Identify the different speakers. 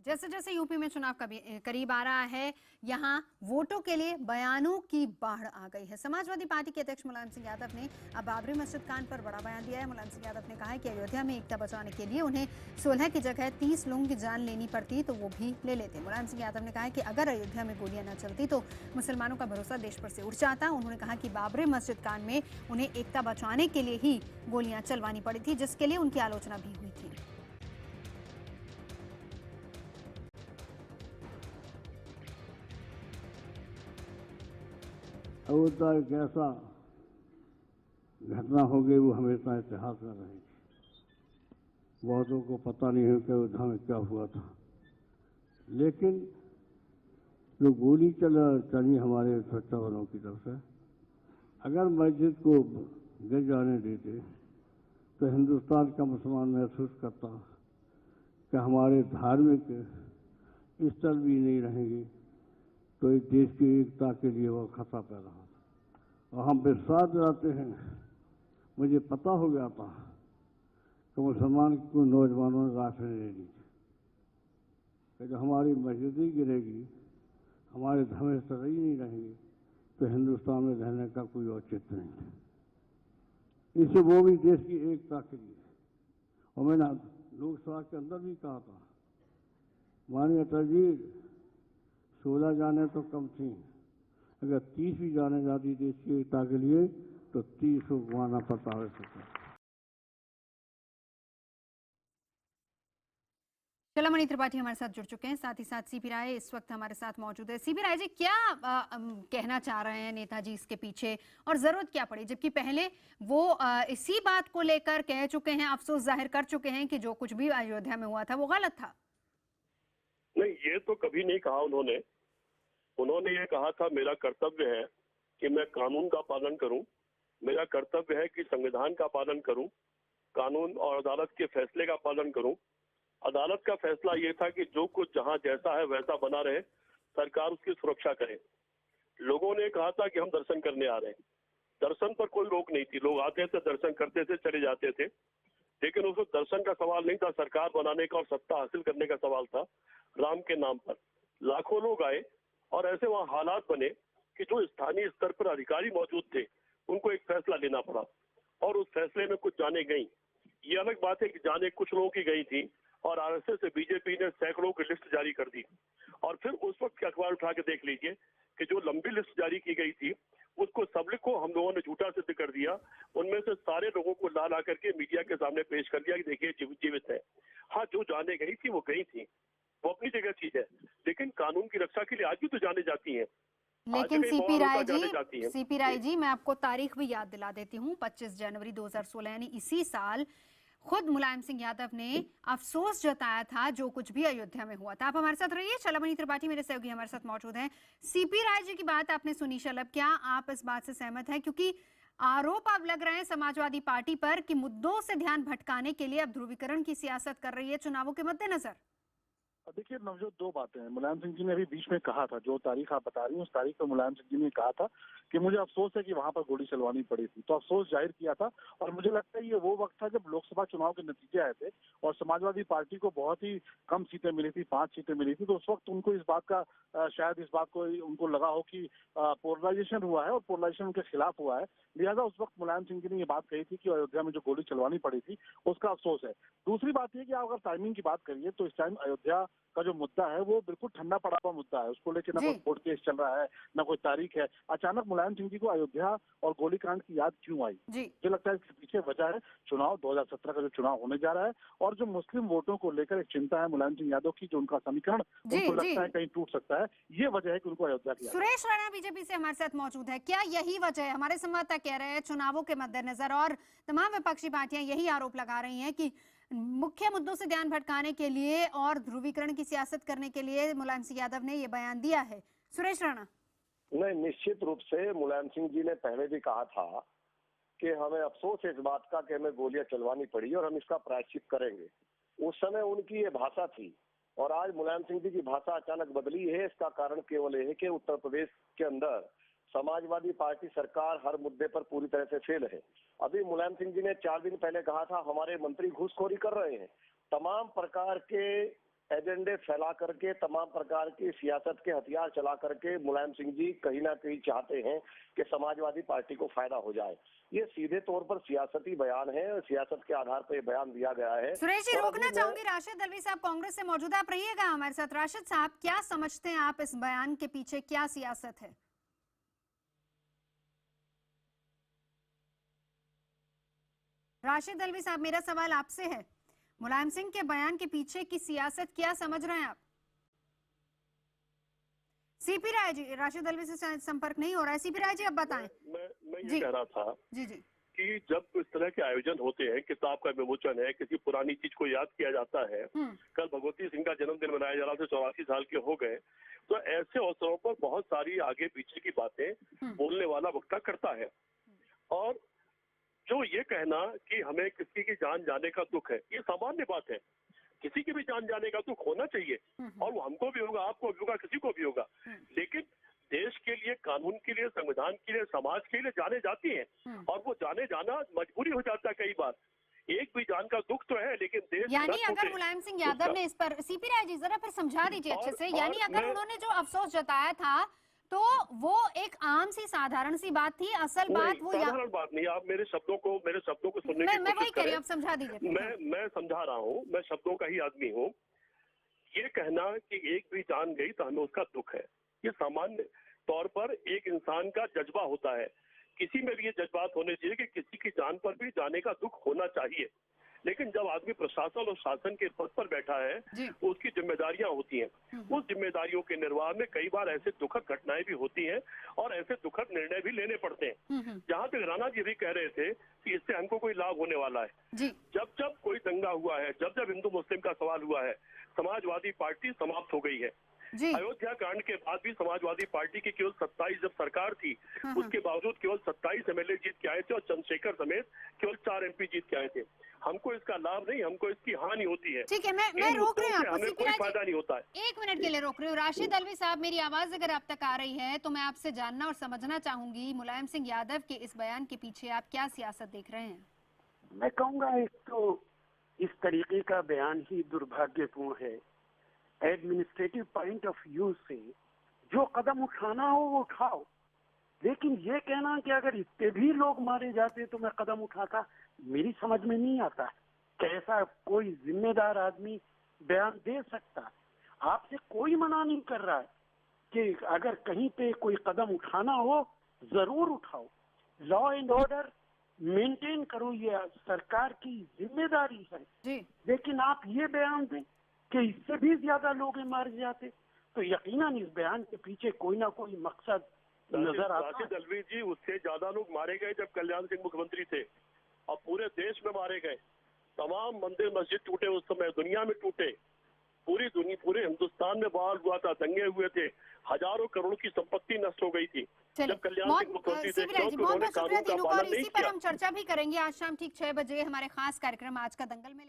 Speaker 1: जैसे जैसे यूपी में चुनाव करीब आ रहा है, यहाँ वोटों के लिए बयानों की बाढ़ आ गई है। समाजवादी पार्टी के अध्यक्ष मुलायम सिंह यादव ने अब बाबरी मस्जिद कांड पर बड़ा बयान दिया है। मुलायम सिंह यादव ने कहा है कि अयोध्या में एकता बचाने के लिए उन्हें 16 की जगह 30 लोगों की जान लेनी पड़ती तो वो भी ले लेते। मुलायम सिंह यादव ने कहा है कि अगर अयोध्या में गोलियां न चलती तो मुसलमानों का भरोसा देश पर से उठ जाता। उन्होंने कहा कि बाबरी मस्जिद कांड में उन्हें एकता बचाने के लिए ही गोलियां चलवानी पड़ी थी, जिसके लिए उनकी आलोचना भी हुई थी।
Speaker 2: अयोध्या एक ऐसा घटना हो गई, वो हमेशा इतिहास में रहेगी। बहुतों को पता नहीं है कि अयोध्या में क्या हुआ था, लेकिन जो गोली चली हमारे सुरक्षा बलों की तरफ से, अगर मस्जिद को गिर जाने देते तो हिंदुस्तान का मुसलमान महसूस करता कि हमारे धार्मिक स्थल भी नहीं रहेंगे, तो इस देश की एकता के लिए वो खतरा पैदा होता। और हम विश्वास दिलाते हैं, मुझे पता हो गया था कि मुसलमान को नौजवानों ने रास्ते ले ली कि जो हमारी मस्जिद ही गिरेगी, हमारे धर्म स्थल ही नहीं रहेंगे, तो हिंदुस्तान में रहने का कोई औचित्य नहीं है। इससे वो भी देश की एकता के लिए। और मैंने लोकसभा के अंदर भी कहा था, माननीय अटल जी 16 जाने तो कम थी, अगर 30 भी जाने जाती देश की एकता के लिए तो 30 को गंवाना पड़ता है।
Speaker 1: चलामणि त्रिपाठी हमारे साथ जुड़ चुके हैं, साथ ही साथ सीपी राय इस वक्त हमारे साथ मौजूद है। सीपी राय जी, क्या कहना चाह रहे हैं नेताजी इसके पीछे, और जरूरत क्या पड़ी, जबकि पहले वो इसी बात को लेकर कह चुके हैं, अफसोस जाहिर कर चुके हैं कि जो कुछ भी अयोध्या में हुआ था वो गलत था।
Speaker 3: नहीं, ये तो कभी नहीं कहा उन्होंने ये कहा था, मेरा कर्तव्य है कि मैं कानून का पालन करूं, मेरा कर्तव्य है कि संविधान का पालन करूं, कानून और अदालत के फैसले का पालन करूं। अदालत का फैसला ये था कि जो कुछ जहां जैसा है वैसा बना रहे, सरकार उसकी सुरक्षा करे। लोगों ने कहा था कि हम दर्शन करने आ रहे हैं, दर्शन पर कोई रोक नहीं थी, लोग आते थे, दर्शन करते थे, चले जाते थे। लेकिन उसमें दर्शन का सवाल नहीं था, सरकार बनाने का और सत्ता हासिल करने का सवाल था। राम के नाम पर लाखों लोग आए और ऐसे वहां हालात बने कि जो स्थानीय स्तर पर अधिकारी मौजूद थे उनको एक फैसला लेना पड़ा, और उस फैसले में कुछ जाने गई। ये अलग बात है कि जाने कुछ लोगों की गई थी, और आरएसएस से बीजेपी ने सैकड़ों की लिस्ट जारी कर दी। और फिर उस वक्त के अखबार उठा के देख लीजिए कि जो लंबी लिस्ट जारी की गई थी उसको सबलिक को हम लोगों ने झूठा सिद्ध कर दिया। उनमें से सारे लोगों को ला करके मीडिया के सामने पेश कर दिया कि देखिए जीवित है। हाँ, जो जाने गई थी वो गई थी, वो अपनी जगह चीज है, लेकिन कानून की रक्षा के लिए आज भी तो जाने जाती है।
Speaker 1: लेकिन सीपी राय जी, मैं आपको तारीख भी याद दिला देती हूँ। 25 जनवरी 2016 यानी इसी साल खुद मुलायम सिंह यादव ने अफसोस जताया था जो कुछ भी अयोध्या में हुआ था। आप हमारे साथ रहिए, चलामणि त्रिपाठी मेरे सहयोगी हमारे साथ मौजूद हैं। सीपी राय जी की बात आपने सुनी शलभ, क्या आप इस बात से सहमत हैं? क्योंकि आरोप अब लग रहे हैं समाजवादी पार्टी पर कि मुद्दों से ध्यान भटकाने के लिए अब ध्रुवीकरण की सियासत कर रही है चुनावों के मद्देनजर।
Speaker 4: देखिए नवजोत, दो बातें हैं। मुलायम सिंह जी ने अभी बीच में कहा था, जो तारीख आप बता रही हैं उस तारीख पर मुलायम सिंह जी ने कहा था कि मुझे अफसोस है कि वहां पर गोली चलवानी पड़ी थी, तो अफसोस जाहिर किया था। और मुझे लगता है ये वो वक्त था जब लोकसभा चुनाव के नतीजे आए थे और समाजवादी पार्टी को बहुत ही कम सीटें मिली थी, 5 सीटें मिली थी। तो उस वक्त उनको इस बात का शायद इस बात को उनको लगा हो कि पोलराइजेशन हुआ है और पोलराइजेशन उनके खिलाफ हुआ है, लिहाजा उस वक्त मुलायम सिंह जी ने ये बात कही थी कि अयोध्या में जो गोली चलवानी पड़ी थी उसका अफसोस है। दूसरी बात यह कि आप अगर टाइमिंग की बात करिए तो इस टाइम अयोध्या का जो मुद्दा है वो बिल्कुल ठंडा पड़ा हुआ मुद्दा है, उसको लेकर ना कोई कोर्ट केस चल रहा है, ना कोई तारीख है। अचानक मुलायम सिंह जी को अयोध्या और गोलीकांड की याद क्यों आई? मुझे लगता है इसके पीछे वजह है चुनाव 2017 का जो चुनाव होने जा रहा है, और जो मुस्लिम वोटों को लेकर एक चिंता है मुलायम सिंह यादव की, जो उनका समीकरण उनको लगता है कहीं टूट सकता है, ये वजह है कि उनको अयोध्या की।
Speaker 1: सुरेश राणा बीजेपी से हमारे साथ मौजूद है, क्या यही वजह है? हमारे संवाददाता कह रहे हैं चुनावों के मद्देनजर और तमाम विपक्षी पार्टियां यही आरोप लगा रही हैं कि मुख्य मुद्दों से ध्यान भटकाने के लिए और ध्रुवीकरण की सियासत करने के लिए मुलायम सिंह यादव ने ये बयान दिया है। सुरेश राणा।
Speaker 3: नहीं, निश्चित रूप से मुलायम सिंह जी ने पहले भी कहा था कि हमें अफसोस है इस बात का कि हमें गोलियां चलवानी पड़ी और हम इसका प्रायश्चित करेंगे। उस समय उनकी ये भाषा थी, और आज मुलायम सिंह जी की भाषा अचानक बदली है। इसका कारण केवल ये है कि उत्तर प्रदेश के अंदर समाजवादी पार्टी सरकार हर मुद्दे पर पूरी तरह से फेल है। अभी मुलायम सिंह जी ने 4 दिन पहले कहा था हमारे मंत्री घूसखोरी कर रहे हैं। तमाम प्रकार के
Speaker 5: एजेंडे फैला करके, तमाम प्रकार की सियासत के हथियार चला करके मुलायम सिंह जी कहीं ना कहीं चाहते हैं कि समाजवादी पार्टी को फायदा हो जाए। ये सीधे तौर पर सियासती बयान है, सियासत के आधार पर बयान दिया गया है।
Speaker 1: सुरेश जी,
Speaker 5: और
Speaker 1: रोकना
Speaker 5: अभी
Speaker 1: चाहूंगी राशिद दलवी साहब कांग्रेस से मौजूद, आप रहिएगा हमारे साथ। राशिद साहब, क्या समझते हैं आप इस बयान के पीछे क्या सियासत है? राशिद दलवी साहब, मेरा सवाल आपसे है, मुलायम सिंह के बयान के पीछे की सियासत क्या समझ रहे हैं आप? सीपी राय जी, राशिद दलवी से शायद संपर्क नहीं हो रहा है। सीपी राय जी, अब बताएं।
Speaker 3: मैं
Speaker 1: जी।
Speaker 3: ये कह रहा था
Speaker 1: जी जी
Speaker 3: कि जब इस तरह के आयोजन होते हैं, किताब का विमोचन है, किसी पुरानी चीज को याद किया जाता है, कल भगवती सिंह का जन्मदिन मनाया जा रहा था, 84 साल के हो गए, तो ऐसे अवसरों पर बहुत सारी आगे पीछे की बातें बोलने वाला वक्ता करता है। और जो ये कहना कि हमें किसी की जान जाने का दुख है, ये सामान्य बात है। किसी की भी जान जाने का दुख होना चाहिए, और वो हमको भी होगा, आपको भी होगा, किसी को भी होगा। लेकिन देश के लिए, कानून के लिए, संविधान के लिए, समाज के लिए जाने जाती हैं, और वो जाने जाना मजबूरी हो जाता है कई बार। एक भी जान का दुख तो है, लेकिन देश
Speaker 1: यानी अगर मुलायम सिंह यादव ने इस पर, सीपी राय जी जरा फिर समझा दीजिए अच्छे से, यानी अगर उन्होंने जो अफसोस जताया था तो वो एक आम सी साधारण सी बात थी, असल बात वो
Speaker 3: साधारण बात नहीं। आप मेरे शब्दों को सुनने की
Speaker 1: मैं वही
Speaker 3: कोशिश
Speaker 1: कह रही
Speaker 3: करें।
Speaker 1: हूं, आप समझा दीजिए।
Speaker 3: मैं समझा रहा हूँ, मैं शब्दों का ही आदमी हूँ। ये कहना कि एक भी जान गई तो हमें उसका दुख है, ये सामान्य तौर पर एक इंसान का जज्बा होता है। किसी में भी ये जज्बात होने चाहिए कि किसी की जान पर भी जाने का दुख होना चाहिए। लेकिन जब आदमी प्रशासन और शासन के पद पर बैठा है, तो उसकी जिम्मेदारियां होती हैं। उस जिम्मेदारियों के निर्वाह में कई बार ऐसे दुखद घटनाएं भी होती हैं, और ऐसे दुखद निर्णय भी लेने पड़ते हैं। जहाँ तक राणा जी भी कह रहे थे कि इससे हमको कोई लाभ होने वाला है, जब जब कोई दंगा हुआ है, जब जब हिंदू मुस्लिम का सवाल हुआ है, समाजवादी पार्टी समाप्त हो गई है। अयोध्या कांड के बाद भी समाजवादी पार्टी की केवल 27 जब सरकार थी, उसके बावजूद केवल 27 एमएलए जीत के आए थे, और चंद्रशेखर समेत केवल 4 एमपी जीत के आए थे। हमको इसका लाभ नहीं, हमको इसकी हानि होती है।
Speaker 1: ठीक है, मैं रोक रही हूँ आपको,
Speaker 3: हमें कोई फायदा नहीं होता है।
Speaker 1: 1 मिनट के लिए रोक रही हूँ। राशिद दलवी साहब, मेरी आवाज अगर आप तक आ रही है तो मैं आपसे जानना और समझना चाहूंगी, मुलायम सिंह यादव के इस बयान के पीछे आप क्या सियासत देख रहे हैं?
Speaker 6: मैं कहूँगा एक तो इस तरीके का बयान ही दुर्भाग्यपूर्ण है। एडमिनिस्ट्रेटिव पॉइंट ऑफ व्यू से जो कदम उठाना हो वो उठाओ, लेकिन ये कहना कि अगर इतने भी लोग मारे जाते तो मैं कदम उठाता, मेरी समझ में नहीं आता कैसा कोई जिम्मेदार आदमी बयान दे सकता। आपसे कोई मना नहीं कर रहा है कि अगर कहीं पे कोई कदम उठाना हो जरूर उठाओ, लॉ एंड ऑर्डर मेंटेन करो, ये सरकार की जिम्मेदारी है। लेकिन आप ये बयान दें कि इससे भी ज्यादा लोग मारे जाते, तो यकीनन इस बयान के पीछे कोई ना कोई मकसद नजर आता है।
Speaker 3: राशिद दलवी जी, उससे ज्यादा लोग मारे गए जब कल्याण सिंह मुख्यमंत्री थे, और पूरे देश में मारे गए। तमाम मंदिर मस्जिद टूटे, उस समय दुनिया में टूटे, पूरे हिंदुस्तान में बवाल हुआ था, दंगे हुए थे, हजारों करोड़ की संपत्ति नष्ट हो गई थी जब कल्याण सिंह मुख्यमंत्री थे।
Speaker 1: बहुत शुक्रिया तीनों का, और इसी पर हम चर्चा भी करेंगे आज शाम ठीक 6 बजे हमारे खास कार्यक्रम आज का दंगल में।